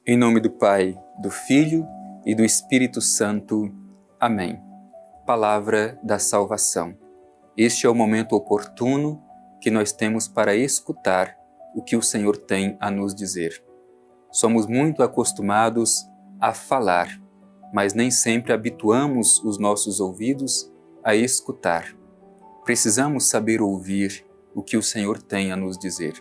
Em nome do Pai, do Filho e do Espírito Santo. Amém. Palavra da salvação. Este é o momento oportuno que nós temos para escutar o que o Senhor tem a nos dizer. Somos muito acostumados a falar, mas nem sempre habituamos os nossos ouvidos a escutar. Precisamos saber ouvir o que o Senhor tem a nos dizer.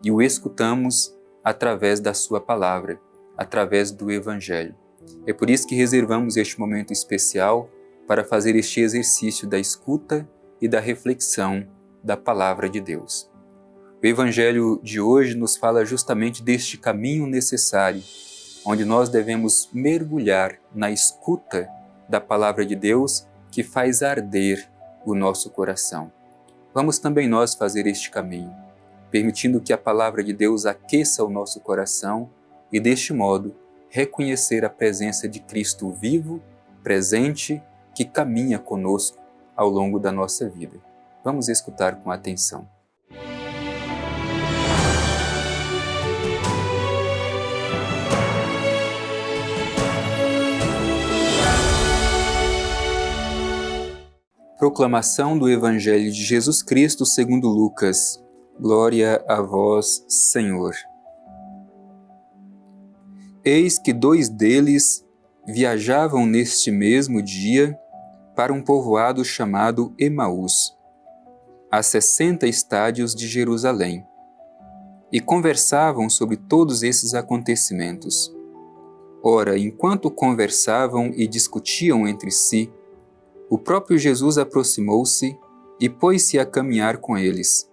E o escutamos através da sua palavra, através do Evangelho. É por isso que reservamos este momento especial para fazer este exercício da escuta e da reflexão da Palavra de Deus. O Evangelho de hoje nos fala justamente deste caminho necessário, onde nós devemos mergulhar na escuta da Palavra de Deus que faz arder o nosso coração. Vamos também nós fazer este caminho, permitindo que a Palavra de Deus aqueça o nosso coração e, deste modo, reconhecer a presença de Cristo vivo, presente, que caminha conosco ao longo da nossa vida. Vamos escutar com atenção. Proclamação do Evangelho de Jesus Cristo segundo Lucas. Glória a vós, Senhor. Eis que 2 deles viajavam neste mesmo dia para um povoado chamado Emaús, a 60 estádios de Jerusalém, e conversavam sobre todos esses acontecimentos. Ora, enquanto conversavam e discutiam entre si, o próprio Jesus aproximou-se e pôs-se a caminhar com eles.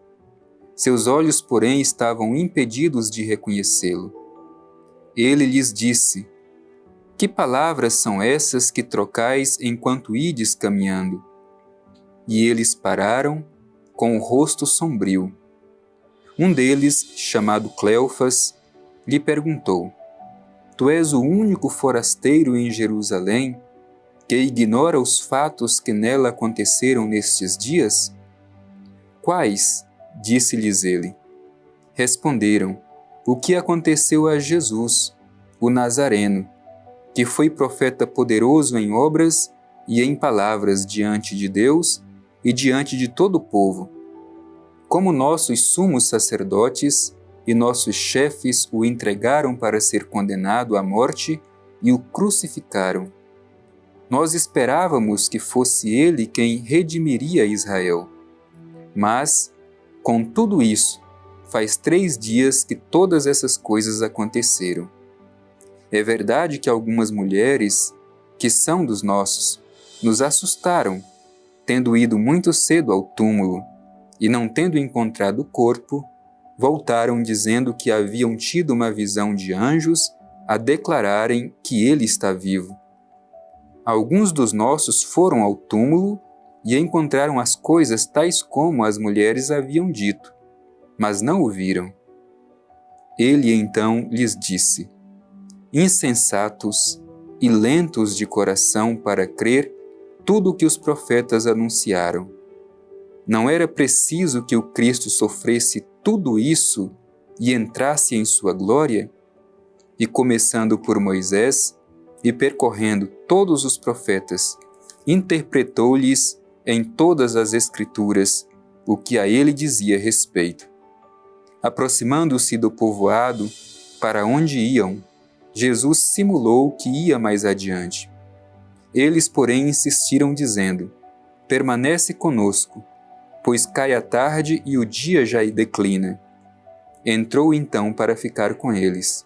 Seus olhos, porém, estavam impedidos de reconhecê-lo. Ele lhes disse: Que palavras são essas que trocais enquanto ides caminhando? E eles pararam, com o rosto sombrio. Um deles, chamado Cleofas, lhe perguntou: Tu és o único forasteiro em Jerusalém que ignora os fatos que nela aconteceram nestes dias? Quais? Disse-lhes ele. Responderam: O que aconteceu a Jesus, o Nazareno, que foi profeta poderoso em obras e em palavras diante de Deus e diante de todo o povo. Como nossos sumos sacerdotes e nossos chefes o entregaram para ser condenado à morte e o crucificaram. Nós esperávamos que fosse ele quem redimiria Israel. Mas, com tudo isso, faz 3 dias que todas essas coisas aconteceram. É verdade que algumas mulheres, que são dos nossos, nos assustaram, tendo ido muito cedo ao túmulo, e não tendo encontrado o corpo, voltaram dizendo que haviam tido uma visão de anjos a declararem que ele está vivo. Alguns dos nossos foram ao túmulo e encontraram as coisas tais como as mulheres haviam dito, mas não o viram. Ele então lhes disse: Insensatos e lentos de coração para crer tudo o que os profetas anunciaram. Não era preciso que o Cristo sofresse tudo isso e entrasse em sua glória? E começando por Moisés e percorrendo todos os profetas, interpretou-lhes em todas as Escrituras o que a ele dizia respeito. Aproximando-se do povoado para onde iam, Jesus simulou que ia mais adiante. Eles, porém, insistiram dizendo: Permanece conosco, pois cai a tarde e o dia já declina. Entrou então para ficar com eles.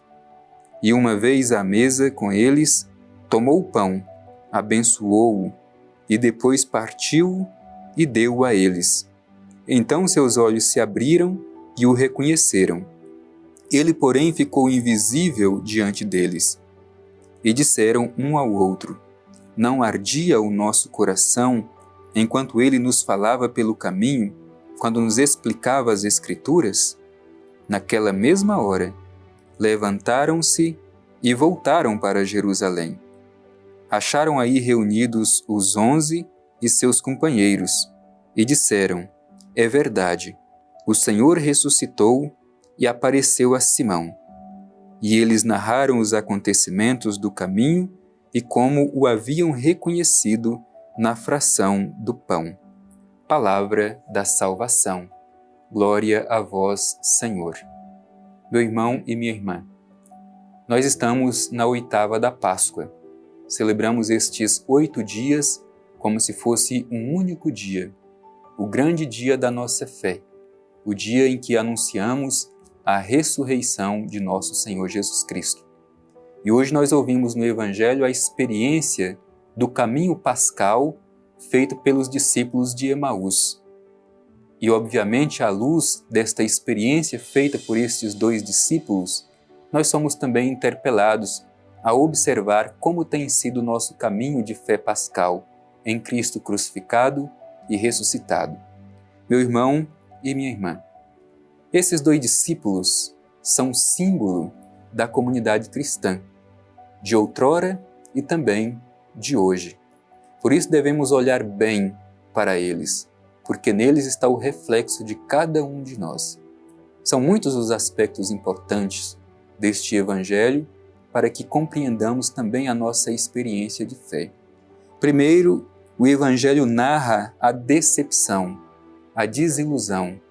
E uma vez à mesa com eles, tomou o pão, abençoou-o, e depois partiu-o e deu-o a eles. Então seus olhos se abriram e o reconheceram. Ele, porém, ficou invisível diante deles. E disseram um ao outro: Não ardia o nosso coração enquanto ele nos falava pelo caminho, quando nos explicava as Escrituras? Naquela mesma hora, levantaram-se e voltaram para Jerusalém. Acharam aí reunidos os 11 e seus companheiros, e disseram: É verdade, o Senhor ressuscitou e apareceu a Simão. E eles narraram os acontecimentos do caminho e como o haviam reconhecido na fração do pão. Palavra da salvação. Glória a vós, Senhor. Meu irmão e minha irmã, nós estamos na oitava da Páscoa. Celebramos estes 8 dias como se fosse um único dia, o grande dia da nossa fé, o dia em que anunciamos a ressurreição de nosso Senhor Jesus Cristo. E hoje nós ouvimos no Evangelho a experiência do caminho pascal feito pelos discípulos de Emaús. E obviamente, à luz desta experiência feita por estes 2 discípulos, nós somos também interpelados a observar como tem sido o nosso caminho de fé pascal em Cristo crucificado e ressuscitado. Meu irmão e minha irmã, esses 2 discípulos são símbolo da comunidade cristã, de outrora e também de hoje. Por isso devemos olhar bem para eles, porque neles está o reflexo de cada um de nós. São muitos os aspectos importantes deste Evangelho para que compreendamos também a nossa experiência de fé. Primeiro, o Evangelho narra a decepção, a desilusão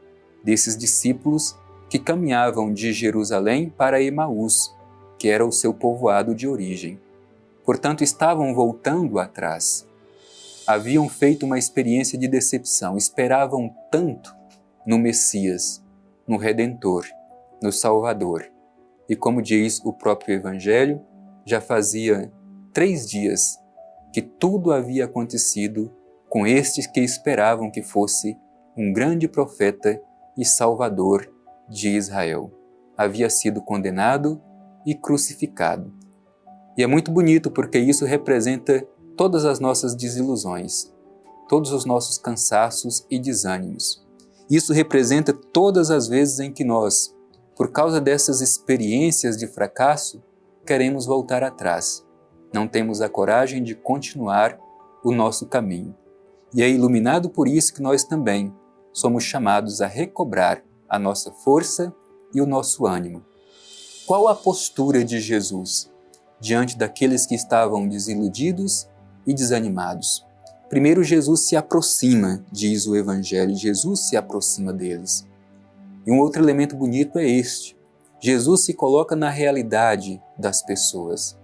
desses discípulos que caminhavam de Jerusalém para Emaús, que era o seu povoado de origem. Portanto, estavam voltando atrás. Haviam feito uma experiência de decepção, esperavam tanto no Messias, no Redentor, no Salvador. E como diz o próprio Evangelho, já fazia 3 dias que tudo havia acontecido com estes que esperavam que fosse um grande profeta e Salvador de Israel. Havia sido condenado e crucificado. E é muito bonito porque isso representa todas as nossas desilusões, todos os nossos cansaços e desânimos. Isso representa todas as vezes em que nós, por causa dessas experiências de fracasso, queremos voltar atrás. Não temos a coragem de continuar o nosso caminho. E é iluminado por isso que nós também somos chamados a recobrar a nossa força e o nosso ânimo. Qual a postura de Jesus diante daqueles que estavam desiludidos e desanimados? Primeiro, Jesus se aproxima, diz o Evangelho, Jesus se aproxima deles. E um outro elemento bonito é este: Jesus se coloca na realidade das pessoas.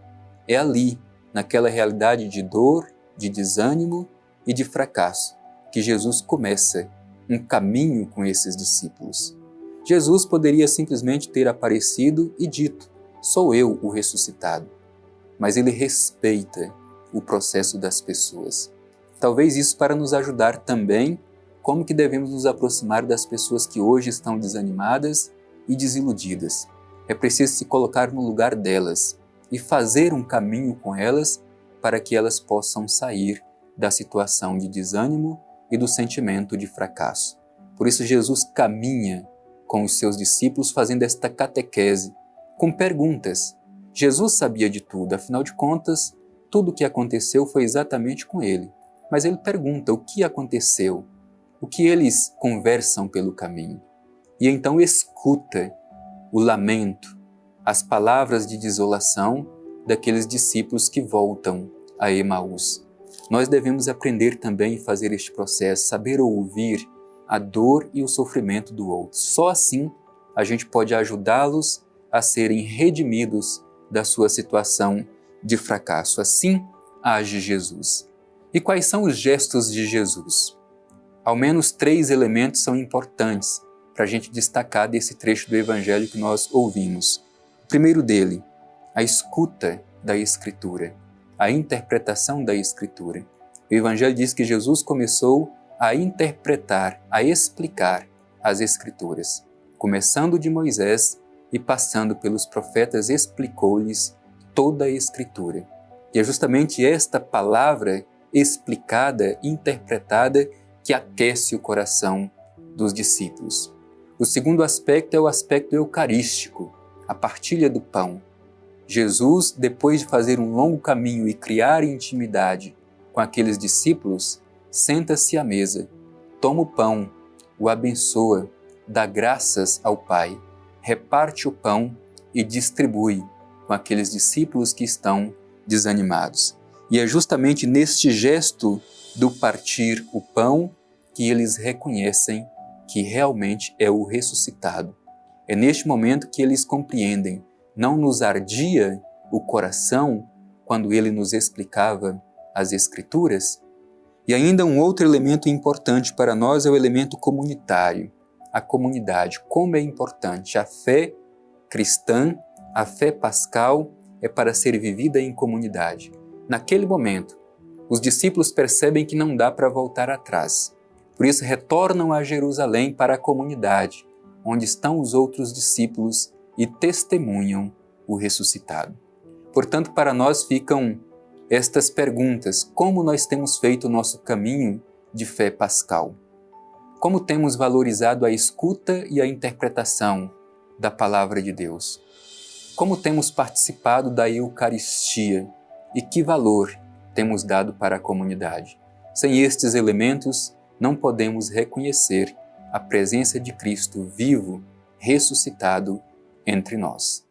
É ali, naquela realidade de dor, de desânimo e de fracasso, que Jesus começa um caminho com esses discípulos. Jesus poderia simplesmente ter aparecido e dito: sou eu o ressuscitado. Mas ele respeita o processo das pessoas. Talvez isso para nos ajudar também como que devemos nos aproximar das pessoas que hoje estão desanimadas e desiludidas. É preciso se colocar no lugar delas e fazer um caminho com elas para que elas possam sair da situação de desânimo e do sentimento de fracasso. Por isso Jesus caminha com os seus discípulos fazendo esta catequese, com perguntas. Jesus sabia de tudo, afinal de contas, tudo o que aconteceu foi exatamente com ele. Mas ele pergunta o que aconteceu, o que eles conversam pelo caminho. E então escuta o lamento, as palavras de desolação daqueles discípulos que voltam a Emaús. Nós devemos aprender também a fazer este processo, saber ouvir a dor e o sofrimento do outro. Só assim a gente pode ajudá-los a serem redimidos da sua situação de fracasso. Assim age Jesus. E quais são os gestos de Jesus? Ao menos 3 elementos são importantes para a gente destacar desse trecho do Evangelho que nós ouvimos. O primeiro dele, a escuta da Escritura, a interpretação da Escritura. O Evangelho diz que Jesus começou a interpretar, a explicar as Escrituras. Começando de Moisés e passando pelos profetas, explicou-lhes toda a Escritura. E é justamente esta palavra explicada, interpretada, que aquece o coração dos discípulos. O segundo aspecto é o aspecto eucarístico, a partilha do pão. Jesus, depois de fazer um longo caminho e criar intimidade com aqueles discípulos, senta-se à mesa, toma o pão, o abençoa, dá graças ao Pai, reparte o pão e distribui com aqueles discípulos que estão desanimados. E é justamente neste gesto do partir o pão que eles reconhecem que realmente é o ressuscitado. É neste momento que eles compreendem, não nos ardia o coração quando ele nos explicava as Escrituras? E ainda um outro elemento importante para nós é o elemento comunitário, a comunidade. Como é importante a fé cristã, a fé pascal é para ser vivida em comunidade. Naquele momento, os discípulos percebem que não dá para voltar atrás. Por isso retornam a Jerusalém para a comunidade, onde estão os outros discípulos e testemunham o ressuscitado. Portanto, para nós ficam estas perguntas: como nós temos feito o nosso caminho de fé pascal? Como temos valorizado a escuta e a interpretação da Palavra de Deus? Como temos participado da Eucaristia e que valor temos dado para a comunidade? Sem estes elementos, não podemos reconhecer a presença de Cristo vivo, ressuscitado entre nós.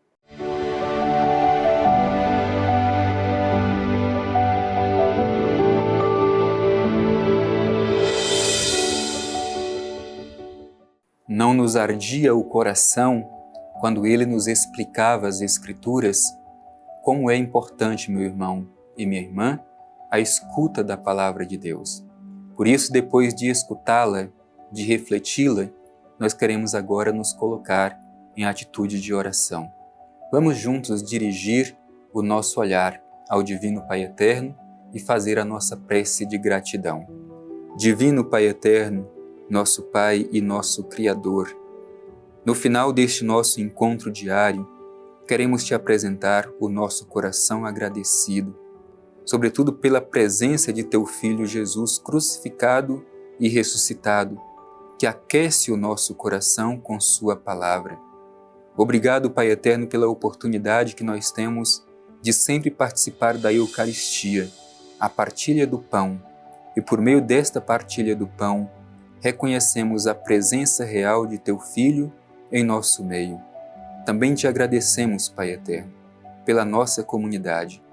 Não nos ardia o coração quando ele nos explicava as Escrituras? Como é importante, meu irmão e minha irmã, a escuta da Palavra de Deus. Por isso, depois de escutá-la, de refleti-la, nós queremos agora nos colocar em atitude de oração. Vamos juntos dirigir o nosso olhar ao Divino Pai Eterno e fazer a nossa prece de gratidão. Divino Pai Eterno, nosso Pai e nosso Criador, no final deste nosso encontro diário, queremos te apresentar o nosso coração agradecido, sobretudo pela presença de teu Filho Jesus crucificado e ressuscitado, que aquece o nosso coração com sua palavra. Obrigado, Pai Eterno, pela oportunidade que nós temos de sempre participar da Eucaristia, a partilha do pão, e por meio desta partilha do pão, reconhecemos a presença real de teu Filho em nosso meio. Também te agradecemos, Pai Eterno, pela nossa comunidade.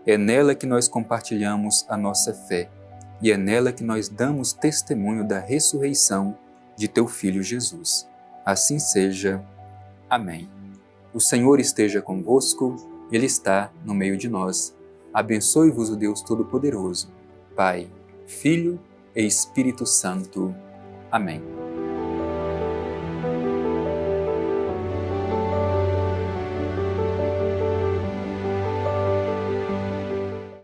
É nela que nós compartilhamos a nossa fé e é nela que nós damos testemunho da ressurreição de teu Filho Jesus. Assim seja. Amém. O Senhor esteja convosco, Ele está no meio de nós. Abençoe-vos o Deus Todo-Poderoso, Pai, Filho e Espírito Santo. Amém.